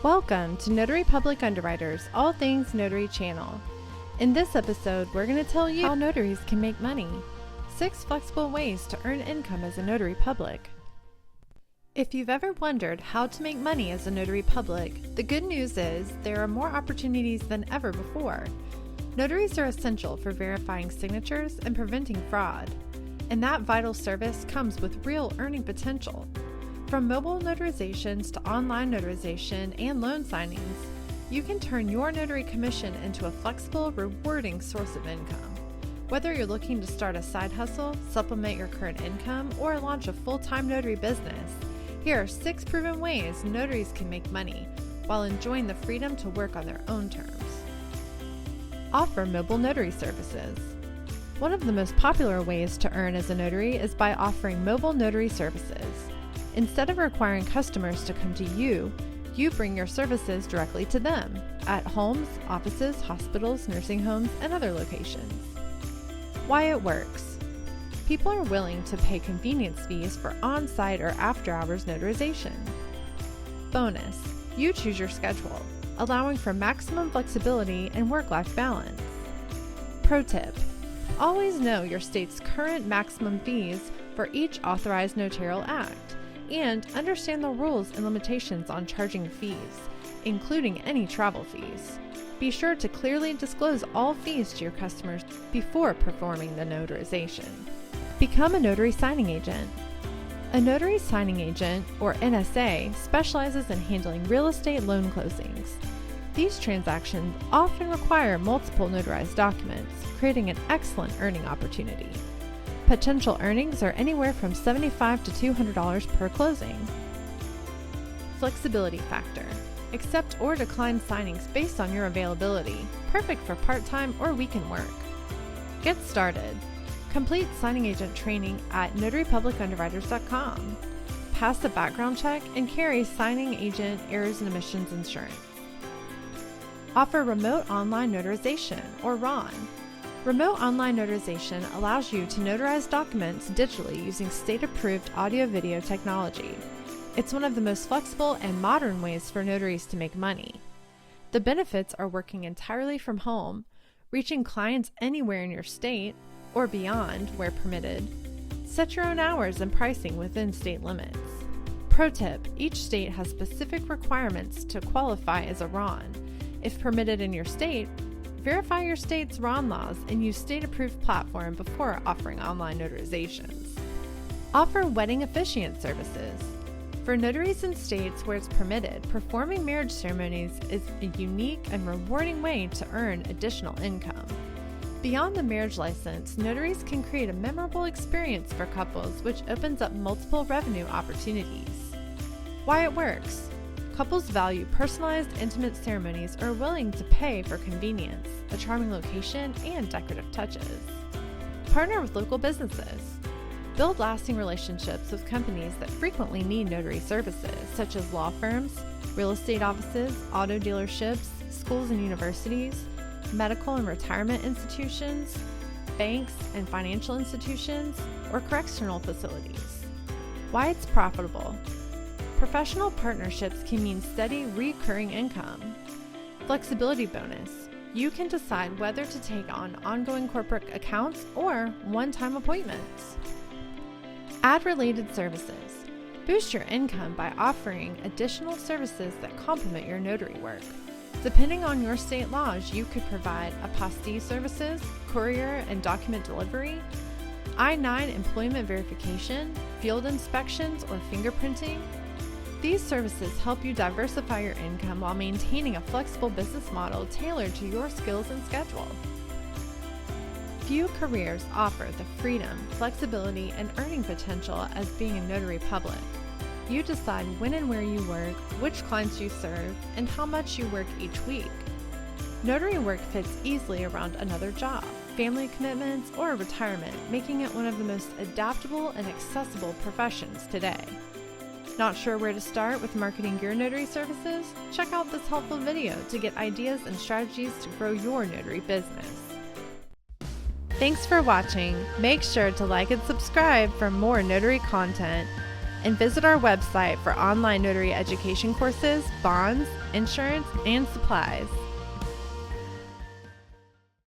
Welcome to Notary Public Underwriters All Things Notary channel. In this episode, we're going to tell you how notaries can make money. 6 flexible ways to earn income as a notary public. If you've ever wondered how to make money as a notary public, the good news is there are more opportunities than ever before. Notaries are essential for verifying signatures and preventing fraud, and that vital service comes with real earning potential. From mobile notarizations to online notarization and loan signings, you can turn your notary commission into a flexible, rewarding source of income. Whether you're looking to start a side hustle, supplement your current income, or launch a full-time notary business, here are 6 proven ways notaries can make money while enjoying the freedom to work on their own terms. Offer mobile notary services. One of the most popular ways to earn as a notary is by offering mobile notary services. Instead of requiring customers to come to you, you bring your services directly to them at homes, offices, hospitals, nursing homes, and other locations. Why it works. People are willing to pay convenience fees for on-site or after-hours notarization. Bonus, you choose your schedule, allowing for maximum flexibility and work-life balance. Pro tip, always know your state's current maximum fees for each authorized notarial act, and understand the rules and limitations on charging fees, including any travel fees. Be sure to clearly disclose all fees to your customers before performing the notarization. Become a notary signing agent. A notary signing agent, or NSA, specializes in handling real estate loan closings. These transactions often require multiple notarized documents, creating an excellent earning opportunity. Potential earnings are anywhere from $75 to $200 per closing. Flexibility factor. Accept or decline signings based on your availability, perfect for part-time or weekend work. Get started. Complete signing agent training at notarypublicunderwriters.com. Pass the background check and carry signing agent errors and omissions insurance. Offer remote online notarization, or RON. Remote online notarization allows you to notarize documents digitally using state-approved audio-video technology. It's one of the most flexible and modern ways for notaries to make money. The benefits are working entirely from home, reaching clients anywhere in your state or beyond where permitted. Set your own hours and pricing within state limits. Pro tip, each state has specific requirements to qualify as a RON. If permitted in your state, verify your state's RON laws and use state-approved platform before offering online notarizations. Offer wedding officiant services. For notaries in states where it's permitted, performing marriage ceremonies is a unique and rewarding way to earn additional income. Beyond the marriage license, notaries can create a memorable experience for couples, which opens up multiple revenue opportunities. Why it works. Couples value personalized, intimate ceremonies and are willing to pay for convenience, a charming location, and decorative touches. Partner with local businesses. Build lasting relationships with companies that frequently need notary services, such as law firms, real estate offices, auto dealerships, schools and universities, medical and retirement institutions, banks and financial institutions, or correctional facilities. Why it's profitable. Professional partnerships can mean steady, recurring income. Flexibility bonus. You can decide whether to take on ongoing corporate accounts or one-time appointments. Add related services. Boost your income by offering additional services that complement your notary work. Depending on your state laws, you could provide apostille services, courier and document delivery, I-9 employment verification, field inspections, or fingerprinting. These services help you diversify your income while maintaining a flexible business model tailored to your skills and schedule. Few careers offer the freedom, flexibility, and earning potential as being a notary public. You decide when and where you work, which clients you serve, and how much you work each week. Notary work fits easily around another job, family commitments, or retirement, making it one of the most adaptable and accessible professions today. Not sure where to start with marketing your notary services? Check out this helpful video to get ideas and strategies to grow your notary business. Thanks for watching. Make sure to like and subscribe for more notary content. and visit our website for online notary education courses, bonds, insurance, and supplies.